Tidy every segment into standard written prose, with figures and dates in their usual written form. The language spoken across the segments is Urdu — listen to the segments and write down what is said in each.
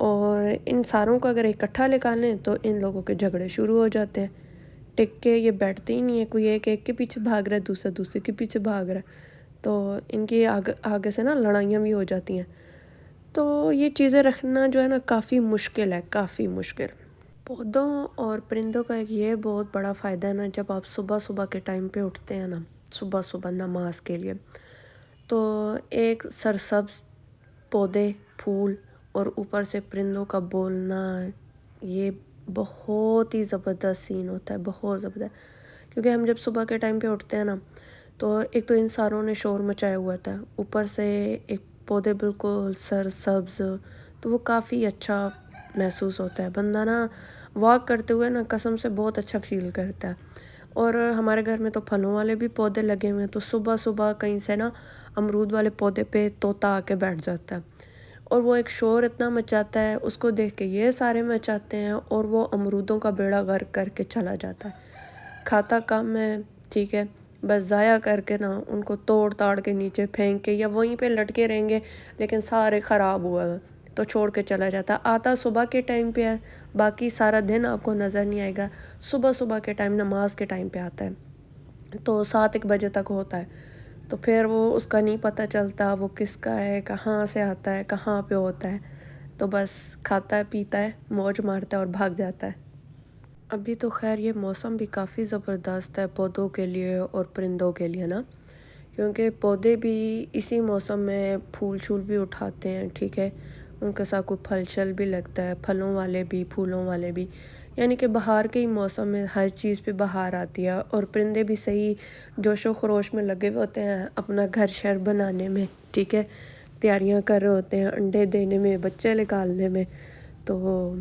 اور ان ساروں کو اگر اکٹھا نکالیں تو ان لوگوں کے جھگڑے شروع ہو جاتے ہیں، ٹک کے یہ بیٹھتے ہی نہیں ہے، کوئی ایک کے پیچھے بھاگ رہا ہے، دوسرا دوسرے کے پیچھے بھاگ رہا ہے، تو ان کی آگے سے نا لڑائیاں بھی ہو جاتی ہیں۔ تو یہ چیزیں رکھنا جو ہے نا کافی مشکل ہے، کافی مشکل۔ پودوں اور پرندوں کا ایک یہ بہت بڑا فائدہ ہے نا، جب آپ صبح صبح کے ٹائم پہ اٹھتے ہیں نا، صبح صبح نماز کے لیے، تو ایک سرسبز پودے، پھول اور اوپر سے پرندوں کا بولنا، یہ بہت ہی زبردست سین ہوتا ہے، بہت زبردست۔ کیونکہ ہم جب صبح کے ٹائم پہ اٹھتے ہیں نا، تو ایک تو ان ساروں نے شور مچایا ہوا تھا، اوپر سے ایک پودے بالکل سرسبز، تو وہ کافی اچھا محسوس ہوتا ہے، بندہ نا واک کرتے ہوئے نا قسم سے بہت اچھا فیل کرتا ہے۔ اور ہمارے گھر میں تو پھلوں والے بھی پودے لگے ہوئے ہیں، تو صبح صبح کہیں سے نا امرود والے پودے پہ طوطا آ کے بیٹھ جاتا ہے، اور وہ ایک شور اتنا مچاتا ہے، اس کو دیکھ کے یہ سارے مچاتے ہیں، اور وہ امرودوں کا بیڑا غرق کر کے چلا جاتا ہے۔ کھاتا کم ہے، ٹھیک ہے، بس ضائع کر کے نا ان کو توڑ تاڑ کے نیچے پھینک کے یا وہیں پہ لٹکے رہیں گے، لیکن سارے خراب ہوا ہے تو چھوڑ کے چلا جاتا ہے۔ آتا صبح کے ٹائم پہ ہے، باقی سارا دن آپ کو نظر نہیں آئے گا، صبح صبح کے ٹائم نماز کے ٹائم پہ آتا ہے، تو 7-1 بجے تک ہوتا ہے، تو پھر وہ اس کا نہیں پتہ چلتا وہ کس کا ہے، کہاں سے آتا ہے، کہاں پہ ہوتا ہے، تو بس کھاتا ہے، پیتا ہے، موج مارتا ہے اور بھاگ جاتا ہے۔ ابھی تو خیر یہ موسم بھی کافی زبردست ہے پودوں کے لیے اور پرندوں کے لیے نا، کیونکہ پودے بھی اسی موسم میں پھول چھول بھی اٹھاتے ہیں، ٹھیک ہے، ان کے ساتھ کوئی پھل چھل بھی لگتا ہے، پھلوں والے بھی، پھولوں والے بھی، یعنی کہ بہار کے ہی موسم میں ہر چیز پہ بہار آتی ہے، اور پرندے بھی صحیح جوش و خروش میں لگے ہوئے ہوتے ہیں اپنا گھر شہر بنانے میں، ٹھیک ہے، تیاریاں کر رہے ہوتے ہیں انڈے دینے میں، بچے نکالنے میں، تو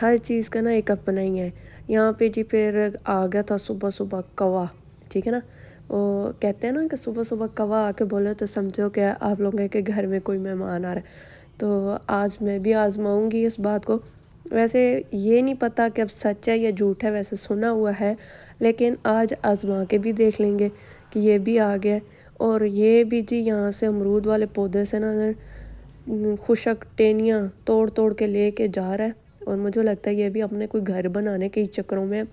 ہر چیز کا نا ایک اپنا ہی ہے۔ یہاں پہ جی پھر آ گیا تھا صبح صبح کوا، ٹھیک ہے نا، وہ کہتے ہیں نا کہ صبح صبح کوا آ کے بولے تو سمجھو کہ آپ لوگوں کے گھر میں کوئی مہمان آ رہا ہے، تو آج میں بھی آزماؤں گی اس بات کو۔ ویسے یہ نہیں پتہ کہ اب سچ ہے یا جھوٹ ہے، ویسے سنا ہوا ہے، لیکن آج آزما کے بھی دیکھ لیں گے کہ یہ بھی آ گیا، اور یہ بھی جی یہاں سے امرود والے پودے سے نا خشک ٹینیاں توڑ توڑ کے لے کے جا رہا ہے، اور مجھے لگتا ہے یہ بھی اپنے کوئی گھر بنانے کے چکروں میں،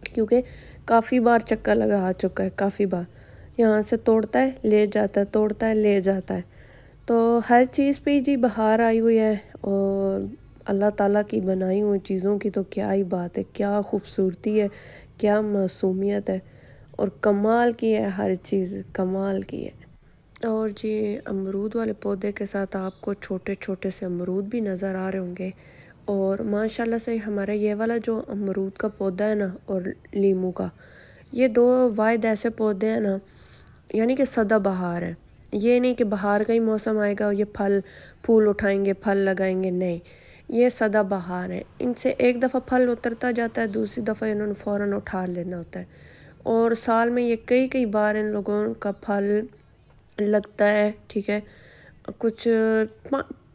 کیونکہ کافی بار چکر لگا چکا ہے، کافی بار یہاں سے توڑتا ہے لے جاتا ہے، توڑتا ہے لے جاتا ہے، تو ہر چیز پہ جی بہار آئی ہوئی ہے، اور اللہ تعالیٰ کی بنائی ہوئی چیزوں کی تو کیا ہی بات ہے، کیا خوبصورتی ہے، کیا معصومیت ہے، اور کمال کی ہے، ہر چیز کمال کی ہے۔ اور جی امرود والے پودے کے ساتھ آپ کو چھوٹے چھوٹے سے امرود بھی نظر آ رہے ہوں گے، اور ماشاءاللہ سے ہمارا یہ والا جو امرود کا پودا ہے نا اور لیموں کا، یہ دو واحد ایسے پودے ہیں نا، یعنی کہ سدا بہار ہے، یہ نہیں کہ بہار کا ہی موسم آئے گا اور یہ پھول اٹھائیں گے، پھل لگائیں گے، نہیں، یہ سدا بہار ہے، ان سے ایک دفعہ پھل اترتا جاتا ہے، دوسری دفعہ انہوں نے فوراً اٹھا لینا ہوتا ہے، اور سال میں یہ کئی بار ان لوگوں کا پھل لگتا ہے، ٹھیک ہے، کچھ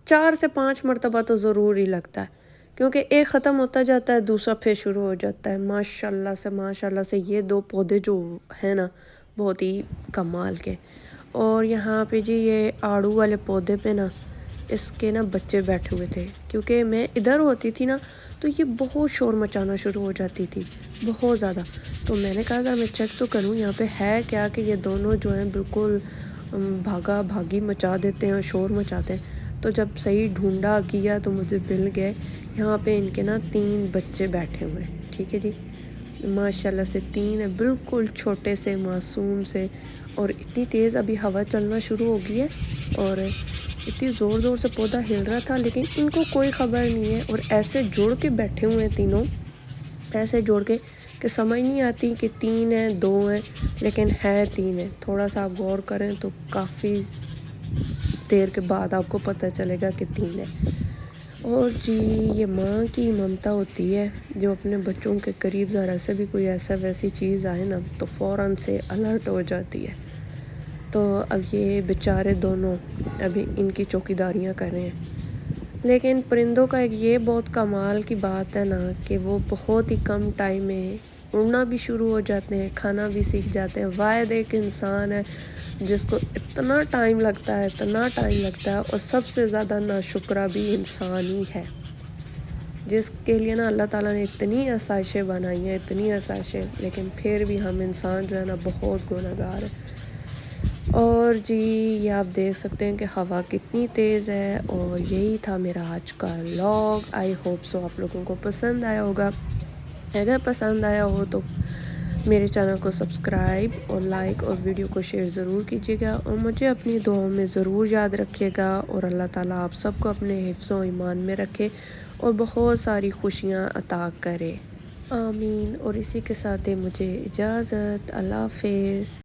4 سے 5 مرتبہ تو ضرور ہی لگتا ہے، کیونکہ ایک ختم ہوتا جاتا ہے، دوسرا پھر شروع ہو جاتا ہے۔ ماشاءاللہ سے یہ 2 پودے جو ہیں نا بہت ہی کمال کے۔ اور یہاں پہ جی یہ آڑو والے پودے پہ نا اس کے نا بچے بیٹھے ہوئے تھے، کیونکہ میں ادھر ہوتی تھی نا تو یہ بہت شور مچانا شروع ہو جاتی تھی، بہت زیادہ، تو میں نے کہا تھا میں چیک تو کروں یہاں پہ ہے کیا، کہ یہ دونوں جو ہیں بالکل بھاگا بھاگی مچا دیتے ہیں اور شور مچاتے ہیں، تو جب صحیح ڈھونڈا کیا تو مجھے مل گئے، یہاں پہ ان کے نا 3 بچے بیٹھے ہوئے ہیں، ٹھیک ہے جی، ماشاءاللہ سے 3 ہیں، بالکل چھوٹے سے معصوم سے، اور اتنی تیز ابھی ہوا چلنا شروع ہو گئی ہے، اور اتنی زور زور سے پودا ہل رہا تھا، لیکن ان کو کوئی خبر نہیں ہے، اور ایسے جڑ کے بیٹھے ہوئے ہیں تینوں، ایسے جوڑ کے کہ سمجھ نہیں آتی کہ 3 ہیں 2 ہیں، لیکن ہے 3 ہیں، تھوڑا سا آپ غور کریں تو کافی دیر کے بعد آپ کو پتہ چلے گا کہ 3 ہیں۔ اور جی یہ ماں کی ممتا ہوتی ہے، جو اپنے بچوں کے قریب ذرا سے بھی کوئی ایسا ویسی چیز آئے نا تو فوراً سے الرٹ ہو جاتی ہے، تو اب یہ بیچارے دونوں ابھی ان کی چوکیداریاں کر رہے ہیں۔ لیکن پرندوں کا ایک یہ بہت کمال کی بات ہے نا کہ وہ بہت ہی کم ٹائم میں اڑنا بھی شروع ہو جاتے ہیں، کھانا بھی سیکھ جاتے ہیں۔ واحد ایک انسان ہے جس کو اتنا ٹائم لگتا ہے، اور سب سے زیادہ ناشکرہ بھی انسان ہی ہے۔ جس کے لیے نا اللہ تعالیٰ نے اتنی آسائشیں بنائی ہیں، اتنی آسائشیں، لیکن پھر بھی ہم انسان جو ہے نا بہت گنہگار ہے۔ اور جی یہ آپ دیکھ سکتے ہیں کہ ہوا کتنی تیز ہے، اور یہی تھا میرا آج کا ولاگ۔ آئی ہوپ سو آپ لوگوں کو پسند آیا ہوگا۔ اگر پسند آیا ہو تو میرے چینل کو سبسکرائب اور لائک اور ویڈیو کو شیئر ضرور کیجیے گا، اور مجھے اپنی دعاؤں میں ضرور یاد رکھیے گا، اور اللہ تعالیٰ آپ سب کو اپنے حفظ و ایمان میں رکھے اور بہت ساری خوشیاں عطا کرے، آمین۔ اور اسی کے ساتھ دے مجھے اجازت، اللہ حافظ۔